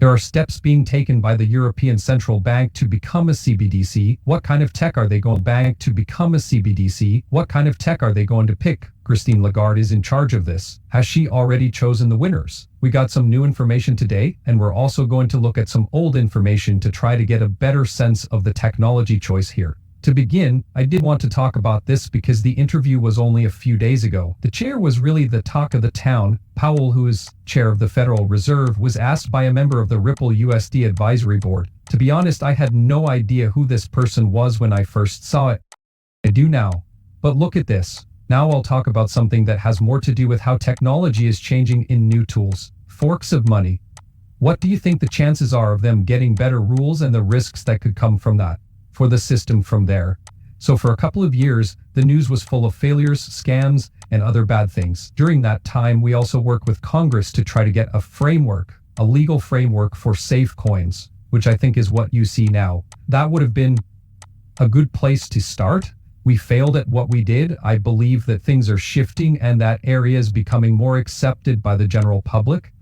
There are steps being taken by the European Central Bank to become a CBDC. What kind of tech are they going to bank to become a CBDC? What kind of tech are they going to pick? Christine Lagarde is in charge of this. Has she already chosen the winners? We got some new information today, and we're also going to look at some old information to try to get a better sense of the technology choice here. To begin, I did want to talk about this because the interview was only a few days ago. The chair was really the talk of the town. Powell, who is chair of the Federal Reserve, was asked by a member of the Ripple USD advisory board. To be honest, I had no idea who this person was when I first saw it. I do now. But look at this. Now I'll talk about something that has more to do with how technology is changing in new tools. Forks of money. What do you think the chances are of them getting better rules and the risks that could come from that? For the system from there. So for a couple of years, the news was full of failures, scams, and other bad things. During that time, we also worked with Congress to try to get a framework, a legal framework for safe coins, which I think is what you see now. That would have been a good place to start. We failed at what we did. I believe that things are shifting and that area is becoming more accepted by the general public.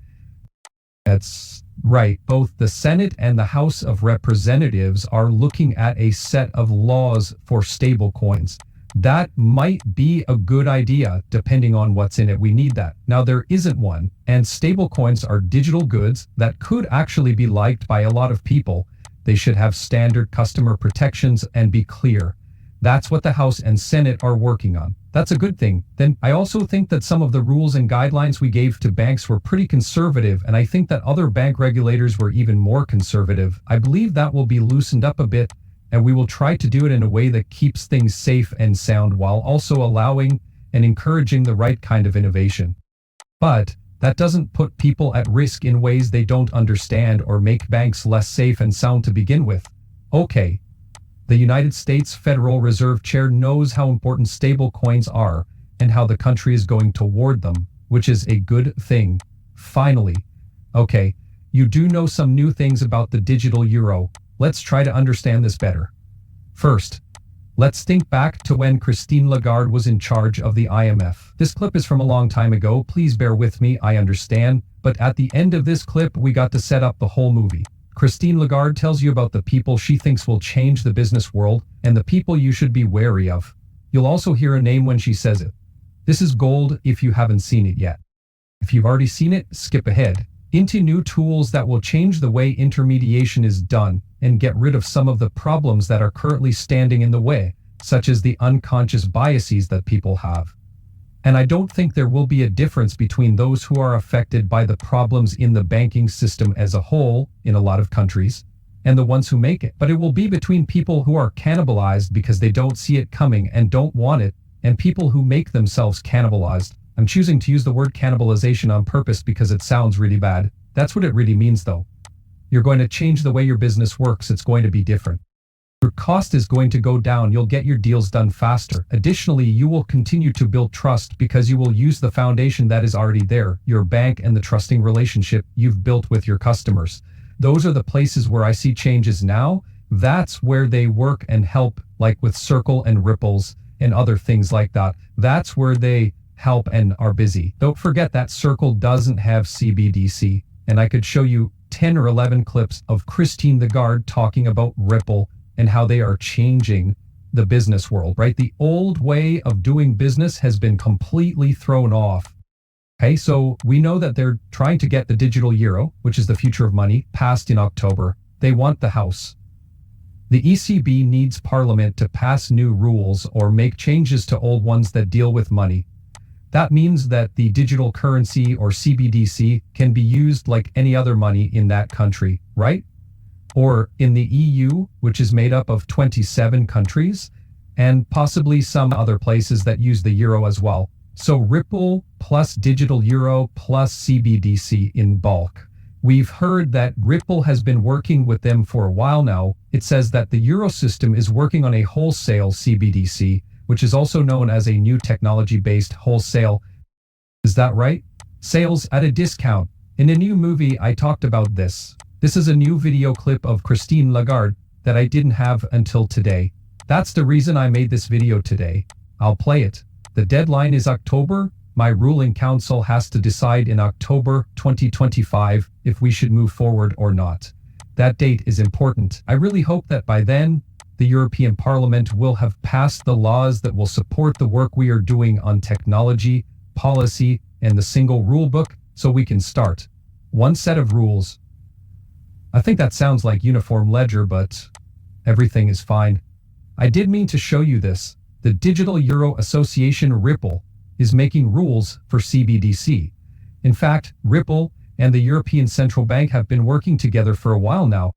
That's right. Both the Senate and the House of Representatives are looking at a set of laws for stablecoins. That might be a good idea, depending on what's in it. We need that. Now, there isn't one, and stablecoins are digital goods that could actually be liked by a lot of people. They should have standard customer protections and be clear. That's what the House and Senate are working on. That's a good thing. Then I also think that some of the rules and guidelines we gave to banks were pretty conservative, and I think that other bank regulators were even more conservative. I believe that will be loosened up a bit, and we will try to do it in a way that keeps things safe and sound while also allowing and encouraging the right kind of innovation. But that doesn't put people at risk in ways they don't understand or make banks less safe and sound to begin with. Okay. The United States Federal Reserve Chair knows how important stable coins are and how the country is going toward them, which is a good thing. Finally. Okay, you do know some new things about the digital euro. Let's try to understand this better. First, let's think back to when Christine Lagarde was in charge of the IMF. This clip is from a long time ago. Please bear with me, I understand. But at the end of this clip, we got to set up the whole movie. Christine Lagarde tells you about the people she thinks will change the business world and the people you should be wary of. You'll also hear a name when she says it. This is gold if you haven't seen it yet. If you've already seen it, skip ahead into new tools that will change the way intermediation is done and get rid of some of the problems that are currently standing in the way, such as the unconscious biases that people have. And I don't think there will be a difference between those who are affected by the problems in the banking system as a whole, in a lot of countries, and the ones who make it. But it will be between people who are cannibalized because they don't see it coming and don't want it, and people who make themselves cannibalized. I'm choosing to use the word cannibalization on purpose because it sounds really bad. That's what it really means though. You're going to change the way your business works. It's going to be different. Your cost is going to go down. You'll get your deals done faster. Additionally, you will continue to build trust because you will use the foundation that is already there, your bank and the trusting relationship you've built with your customers. Those are the places where I see changes now. That's where they work and help, like with Circle and Ripples and other things like that. That's where they help and are busy. Don't forget that Circle doesn't have CBDC, and I could show you 10 or 11 clips of Christine Lagarde talking about Ripple and how they are changing the business world, right? The old way of doing business has been completely thrown off. Okay, so we know that they're trying to get the digital euro, which is the future of money, passed in October. They want the House. The ECB needs Parliament to pass new rules or make changes to old ones that deal with money. That means that the digital currency or CBDC can be used like any other money in that country, right? Or in the EU, which is made up of 27 countries, and possibly some other places that use the euro as well. So Ripple plus digital euro plus CBDC in bulk. We've heard that Ripple has been working with them for a while now. It says that the euro system is working on a wholesale CBDC, which is also known as a new technology-based wholesale. Is that right? Sales at a discount. In a new movie, I talked about this. This is a new video clip of Christine Lagarde that I didn't have until today. That's the reason I made this video today. I'll play it. The deadline is October, My ruling council has to decide in October 2025 if we should move forward or not. That date is important. I really hope that by then, the European Parliament will have passed the laws that will support the work we are doing on technology, policy, and the single rulebook, so we can start. One set of rules. I think that sounds like uniform ledger, but everything is fine. I did mean to show you this. The Digital Euro Association Ripple is making rules for CBDC. In fact, Ripple and the European Central Bank have been working together for a while now.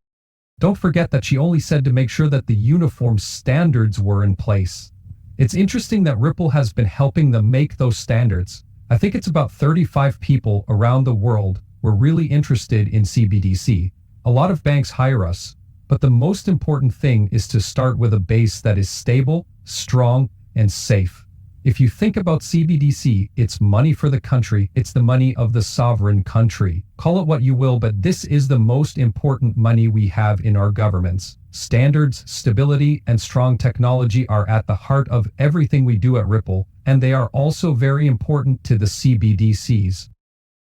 Don't forget that she only said to make sure that the uniform standards were in place. It's interesting that Ripple has been helping them make those standards. I think it's about 35 people around the world were really interested in CBDC. A lot of banks hire us, but the most important thing is to start with a base that is stable, strong, and safe. If you think about CBDC, it's money for the country, it's the money of the sovereign country. Call it what you will, but this is the most important money we have in our governments. Standards, stability, and strong technology are at the heart of everything we do at Ripple, and they are also very important to the CBDCs.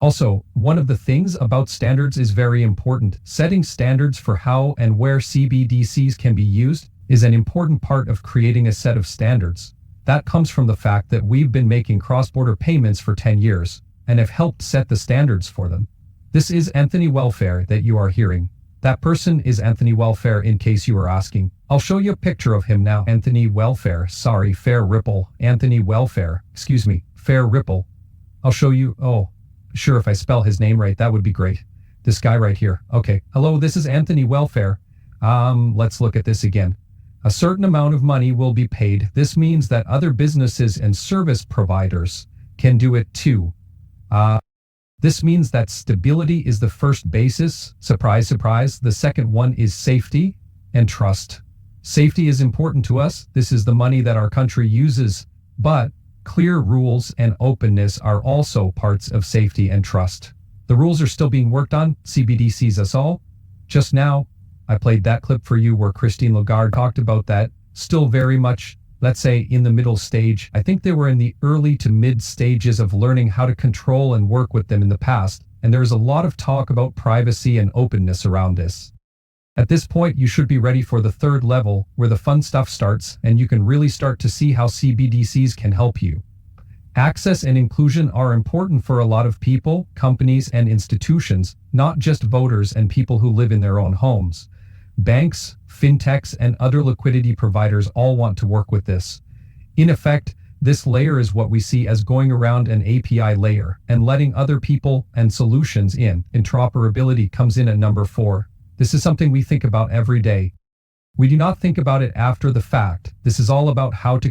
Also, one of the things about standards is very important. Setting standards for how and where CBDCs can be used is an important part of creating a set of standards. That comes from the fact that we've been making cross-border payments for 10 years and have helped set the standards for them. This is Anthony Welfare that you are hearing. That person is Anthony Welfare, in case you are asking. I'll show you a picture of him now. Anthony Welfare, sorry, Fair Ripple. Anthony Welfare, excuse me, Fair Ripple. I'll show you, sure, if I spell his name right, that would be great. This guy right here. Okay, hello, this is Anthony Welfare. Let's look at this again. A certain amount of money will be paid. This means that other businesses and service providers can do it too. This means that stability is the first basis. Surprise, surprise. The second one is safety and trust. Safety is important to us. This is the money that our country uses, but clear rules and openness are also parts of safety and trust. The rules are still being worked on. CBDCs us all. Just now, I played that clip for you where Christine Lagarde talked about that. Still very much, let's say, in the middle stage. I think they were in the early to mid stages of learning how to control and work with them in the past, and there's a lot of talk about privacy and openness around this. At this point, you should be ready for the third level, where the fun stuff starts, and you can really start to see how CBDCs can help you. Access and inclusion are important for a lot of people, companies, and institutions, not just voters and people who live in their own homes. Banks, fintechs, and other liquidity providers all want to work with this. In effect, this layer is what we see as going around an API layer and letting other people and solutions in. Interoperability comes in at number 4. This is something we think about every day. We do not think about it after the fact. This is all about how to